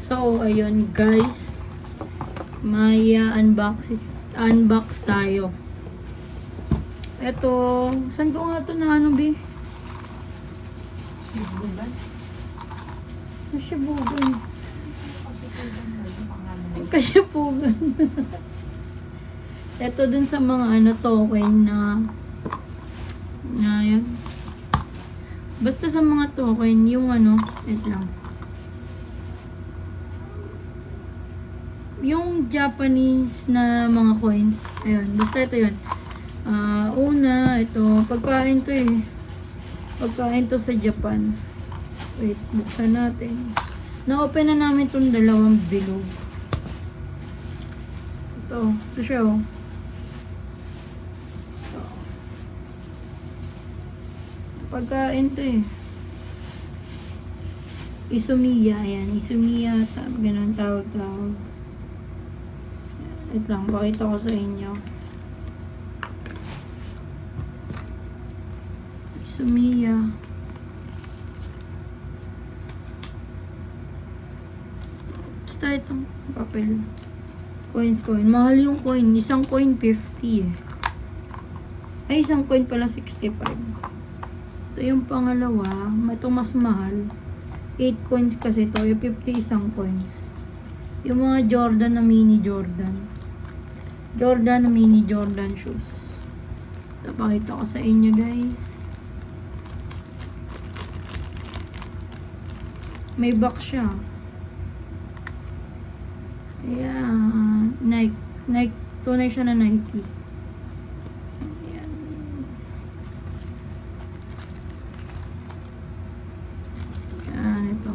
So, ayun guys. May unbox tayo. Ito, saan ko nga ito na ano, Bi? Sibugan. Kasyabugan. Kasyabugan. Ito dun sa mga ano token na yun. Basta sa mga token, yung ano, ito lang. Yung Japanese na mga coins, ayun, basta ito yun. Una, ito, pagkain to eh. Pagkain to sa Japan. Wait, buksan natin. Na-open na namin itong dalawang bilog. Ito siya oh. Ito. Pagkain to eh. Isumiya, ayan. Isumiya, ganun tawag. Ito lang, pakita ko sa inyo. Isumiya. Basta itong papel. Coin. Mahal yung coin. Isang coin, 50 eh. Ay, isang coin pala, 65. Ito yung pangalawa. Ito mas mahal. 8 coins kasi ito. Yung 50 isang coins. Yung mga Jordan na mini Jordan. Jordan na mini Jordan shoes. Ito, pakita ko sa inyo guys. May box siya. Ayan. Nike. Tunay siya na Nike. Ayan. Ayan, ito.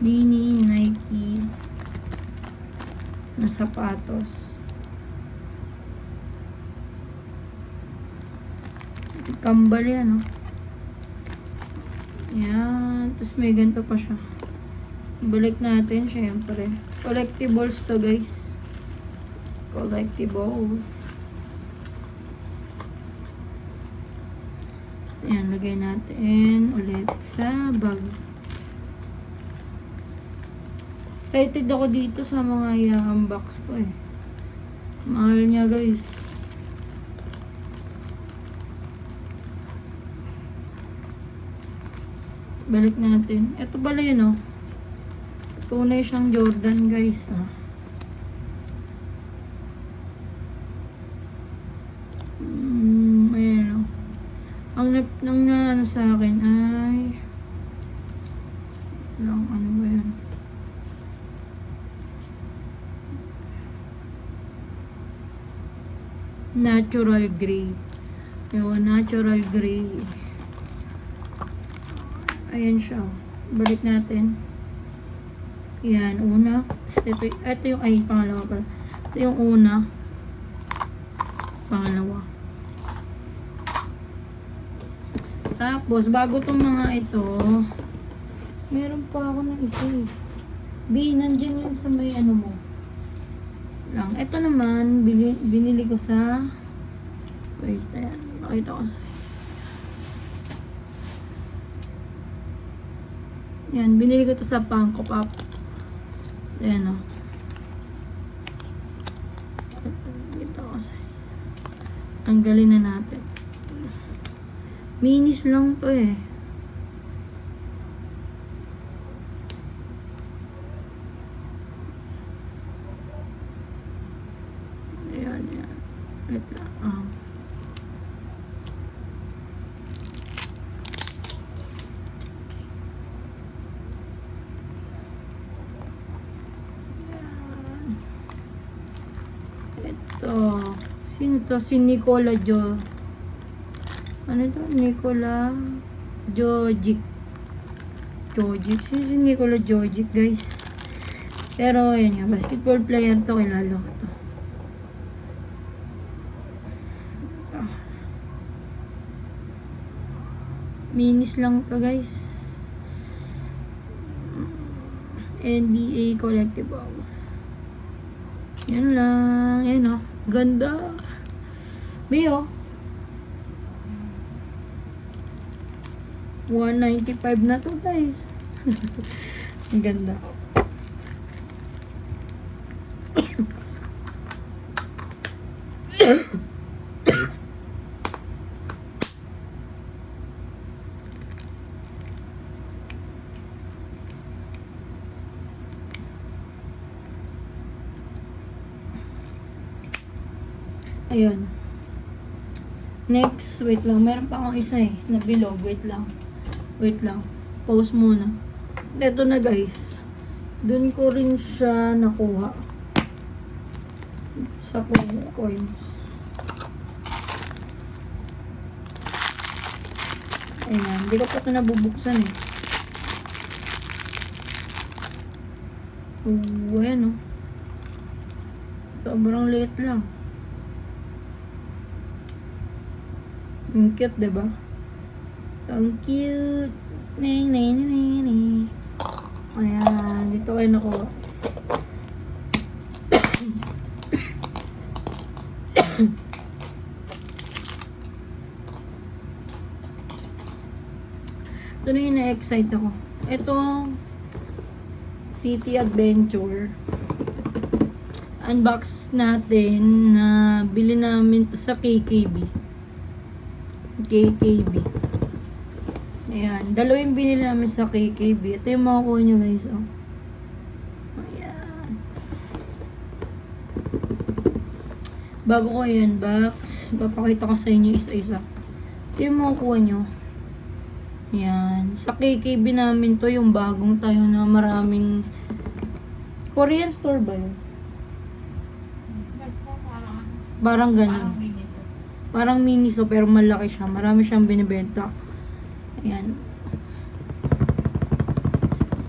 Mini Nike na sapatos. Kambal yan, oh. Yan. Tapos may ganito pa siya. Balik natin, syempre. Collectibles to, guys. Collectibles. Yan, lagay natin ulit sa bag. Excited ako dito sa mga i-unbox ko eh. Mahal niya, guys. Balik natin. Ito pala yun, oh. Tunay siyang Jordan, guys, ah. Ayan, oh. Ang ano sa akin ay lang, ano ba yan? Natural gray. Yung natural gray. Ayan siya. Balik natin. Yan, una. Ito yung, ay, pangalawa pala. Ito yung una. Pangalawa. Tapos, bago tong mga ito, meron pa ako na isa eh. B, nandiyan yung sa may ano mo. Lang. Ito naman, binili ko sa, wait, ayan. Nakita ko sa, yan, binili ko to sa Funko Pop. Ayan, o. Ito kasi. Tanggalin na natin. Minis lang to eh. Ayan. Ito. Ito. Sino to? Si Nicola Jo. Ano to? Nicola Jojic. Si Nicola Jojic, guys. Pero, ayan nga. Basketball player to. Kilala ko to. Minis lang to, guys. NBA collectibles. Yan lang. Yan, oh. Ganda. Bio. 195 na to, guys. Ang ganda. Ayun. Next, wait lang. Meron pa akong isa eh. Na bilog. Wait lang. Wait lang. Pause muna. Ito na, guys. Doon ko rin siya nakuha. Sa coins. Ayan. Hindi ko pa ito nabubuksan eh. Ayan, oh. Sobrang liit lang. Ang cute, diba? Ang cute. Ayan. Dito kayo nakuha. Ito na yung na-excite ako. Ito, City Adventure. Unbox natin na bili namin to sa KKB. Ayan. Dalawa yung binili namin sa KKB. Ito yung makukuha nyo, guys. Oh. Ayan. Bago ko yan box, papakita ko sa inyo isa-isa. Ito yung makukuha nyo. Ayan. Sa KKB namin to, yung bagong tayo na maraming Korean store ba yun? Parang ganun. Parang Miniso pero malaki siya. Marami siyang binibenta. Ayan.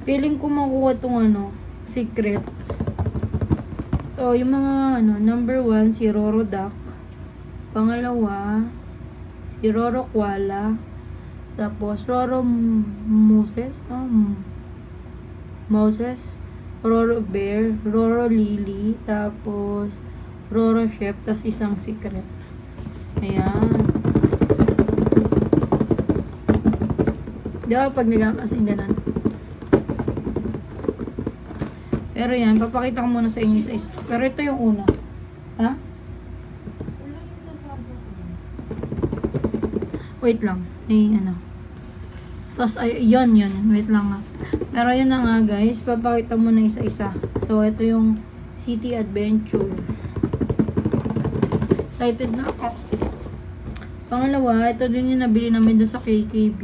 Feeling ko makuha tong secret. So, yung mga number 1, si Roro Duck. Pangalawa, si Roro Koala. Tapos, Roro Moses. Moses. Roro Bear. Roro Lily. Tapos, Roro Chef. Tapos, isang secret. Ayan. Di ba pag nagkakasing ganun? Pero yan, papakita ko muna sa inyo isa-isa. Pero ito yung una. Ha? Wait lang. Ay, Tapos, ay, yun. Wait lang nga. Pero yun na nga, guys. Papakita muna isa-isa. So, ito yung City Adventure. Excited na ako. Pangalawa, ito din yung nabili namin doon sa KKB.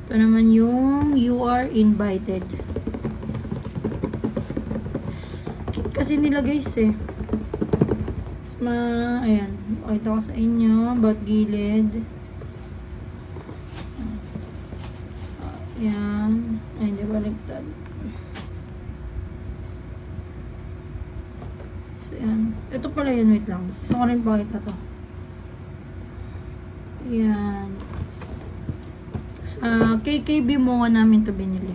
Ito naman yung You Are Invited. Cute kasi nila, guys eh. Ayan. Pakita ko sa inyo. About gilid. Ayan. Ay, hindi baliktad. So, ayan. Ito pala yun. Wait lang. Gusto ko rin pakita to. Ayan. Sa KKB mo namin to binili.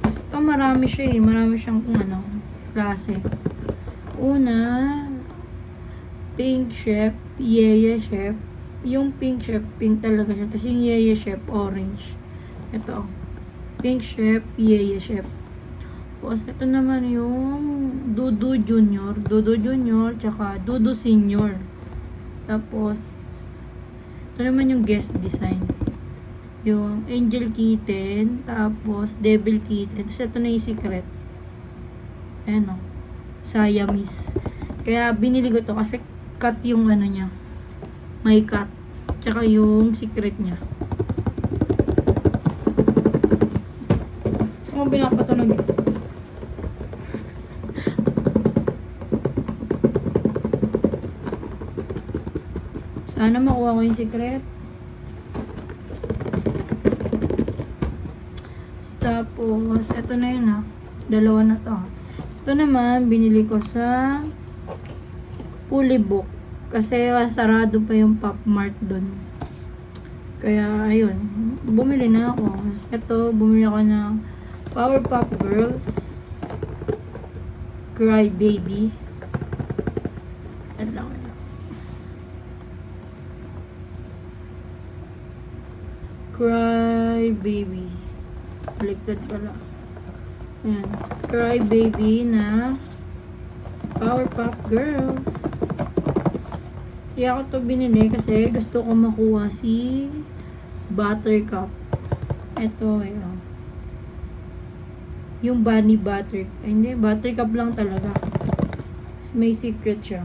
Ito marami siya eh. Marami siyang klase. Una, Pink Chef, Yeye Chef. Yung Pink Chef, pink talaga siya. Tapos yung Yeye Chef, orange. Ito. Pink Chef, Yeye Chef. Tapos ito naman yung Dudu Junior. Dudu Junior, tsaka Dudu Senior. Tapos, ito naman yung guest design. Yung Angel Kitten, tapos Devil Kitten. Tapos ito na yung secret. Ayan o. Siamese. Kaya binili ko to kasi cut yung niya. May cut. Tsaka yung secret niya. So, kung pinapatunog yun. Sana makuha ko yung secret. Tapos, ito na yun Dalawa na to. Ito naman, binili ko sa Pulibook. Kasi sarado pa yung Pop Mart dun. Kaya, ayun. Bumili na ako. Ito, bumili ako ng Powerpuff Girls. Cry Baby. At lang. Baby. Baliktad pala. Ayan. Cry Baby na Powerpuff Girls. Kaya ako to binili kasi gusto ko makuha si Buttercup. Ito, yun. Yung Bunny Butter. Ay, hindi, Buttercup lang talaga. May secret siya.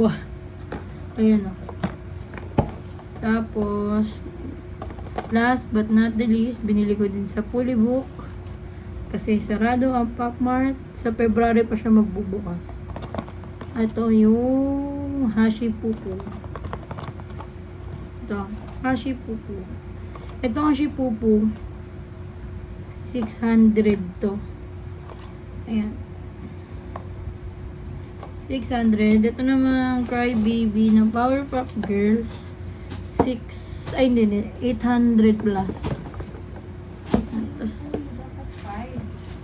Wah. Ayan o. Tapos, last but not the least, binili ko din sa Polybook. Kasi sarado ang Pop Mart. Sa February pa siya magbubukas. Ito yung Hashi Pupu. Ito. Hashi Pupu. Ito Hashi Pupu. 600 to. Ayan. 600. Ito naman Cry Baby ng Powerpuff Girls. 800 plus.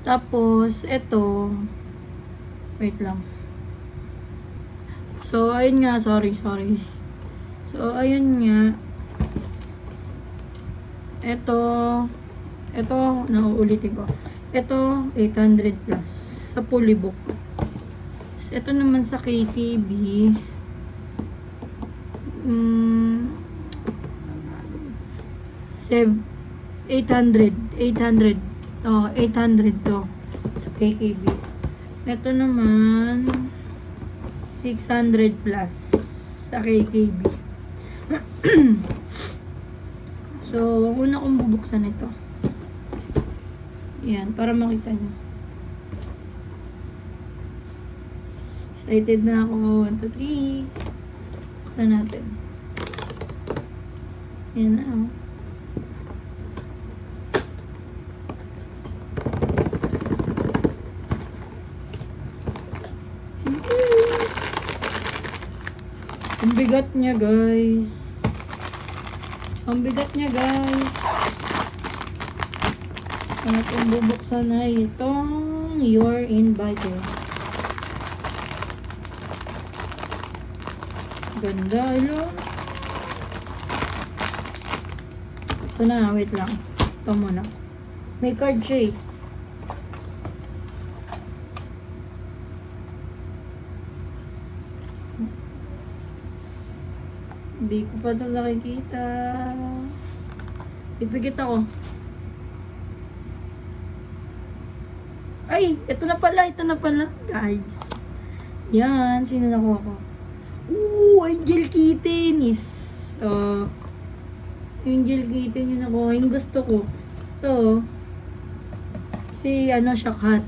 Tapos, ito. Wait lang. So, ayun nga. Sorry. So, ayun nga. Ito, nauulitin ko. Ito, 800 plus. Sa Polybook. Ito naman sa KKB. 800. Oh, 800 to. Sa KKB. Ito naman, 600 plus. Sa KKB. So, una kong bubuksan ito. Yan, para makita nyo. Excited na ako. 1, 2, 3. Buksan natin. Yan na, oh. Ang bigat niya, guys. At ang bubuksan na itong You're Invited. Ganda, ilo. Ito na, wait lang. Ito muna. May card siya eh. Hindi ko pa ito nakikita. Ipigit ako. Ay! Ito na pala, guys. Yan, sino nakuha ko? Ooh! Angel Kitten! Yes! So, Angel Kitten yun ako. Yung gusto ko. Ito. Si, siya cat.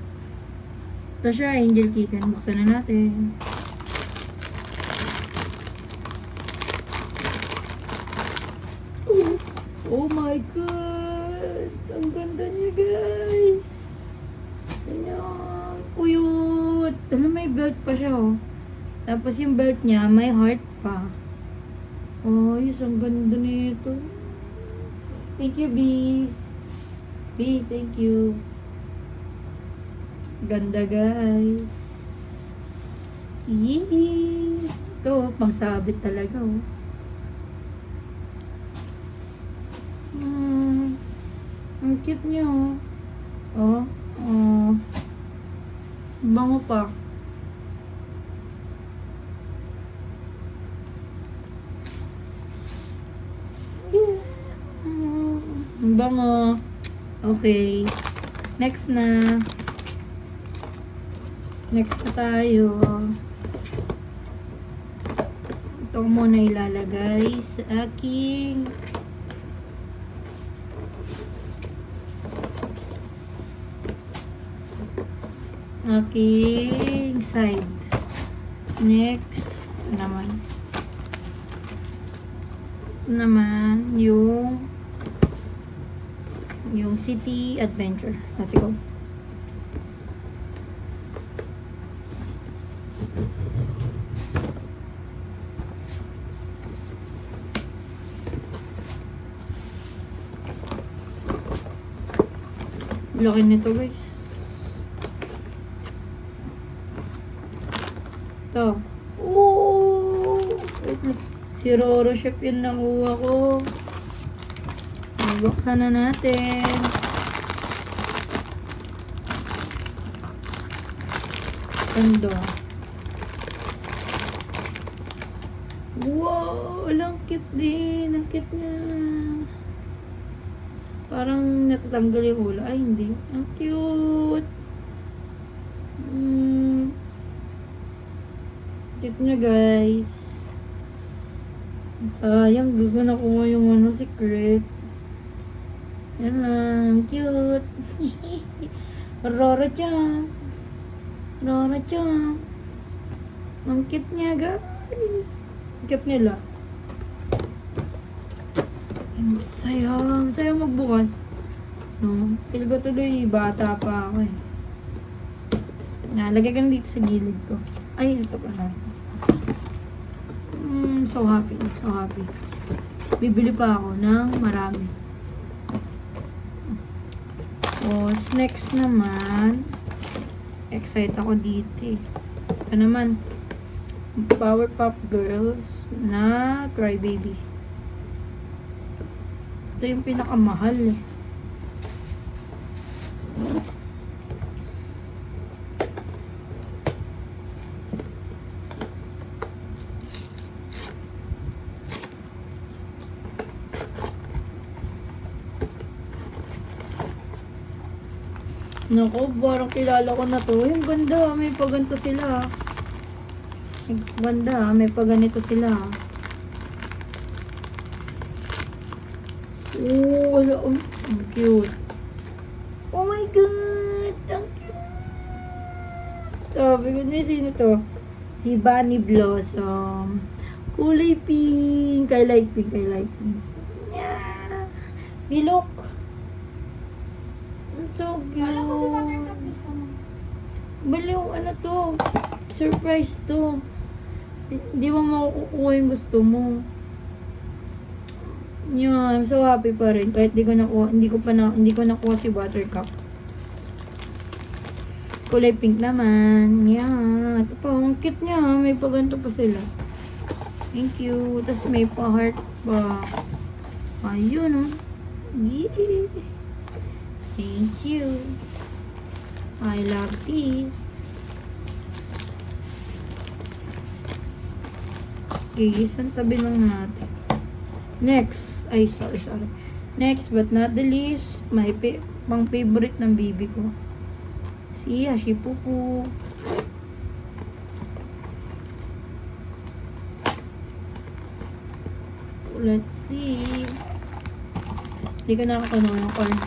Ito siya, Angel Kitten. Buksan na natin. Oh my God! Ang ganda niya, guys! Ayan. Cute! Alam, may belt pa siya, oh. Tapos yung belt niya, may heart pa. Oh, yes, ang ganda nito. Thank you, B. B, thank you. Ganda, guys. Yee! Ito, pangsabit talaga, oh. Ang cute niya, oh. Bango pa. Bango. Okay. Next na tayo. Ito muna ilalagay sa aking side. Next naman yung City Adventure. Let's go. Laki nito, guys. Ito. Ooh! Si Roro Chef yung nakuha ko. Buksan na natin. Ganda. Wow! Ang cute din. Ang cute niya. Parang natatanggal yung hula. Ay, hindi. Ang cute. Cute niya, guys. Sayang, gusto na kuha yung secret. Yan lang. Cute. Roro Chef. Roro Chef. Ang cute niya, guys. Cute nila. Masaya magbukas. No? Feel ko tuloy, bata pa ako eh. Lagay ka na dito sa gilid ko. Ay, ito pa na. So happy. So happy. Bibili pa ako ng marami. Next naman, excited ako dito eh. Ito naman, Powerpuff Girls na Crybaby. Ito yung pinakamahal eh. Naku, parang kilala ko na to. Yung ganda, may paganto sila. Yung ganda, may paganito sila. Oh, wala. Oh, ang cute. Oh my God! Ang cute! Sabi ko na, sino to? Si Bunny Blossom. Kulay pink. I like pink. Yeah. Hilok. So cute. Alam ko si Buttercup gusto mo. Baliw, ano to? Surprise to. Hindi mo makukuha yung gusto mo. Yeah, I'm so happy pa rin. Kahit hindi ko nakuha si Buttercup. Kulay pink naman. Yeah. Ito pa, ang cute niya. May paganto pa sila. Thank you. Tapos may pa-heart pa. Ayun, oh. Yeah. Thank you. I love this. Okay, isang tabi lang natin. Next. Ay, sorry. Next but not the least, my pang favorite ng baby ko. Si Pupu. Let's see. Hindi ko nakakanuha yung card.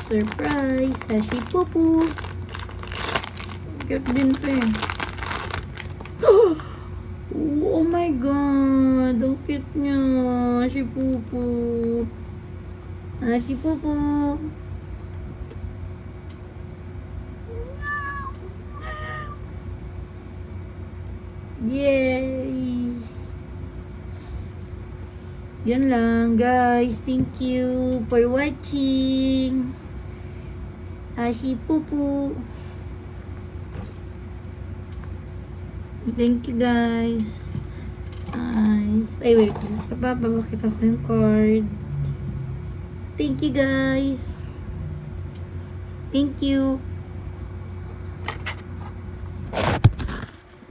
Surprise! Hashi Pupu! Cute din to eh. Oh my God! Ang cute niya! Hashi Pupu! Hashi Pupu! Yay! Yan lang, guys. Thank you for watching. Hashi Pupu. Thank you, guys. Nice. Ay, wait. Papakita ko yung card. Thank you, guys. Thank you.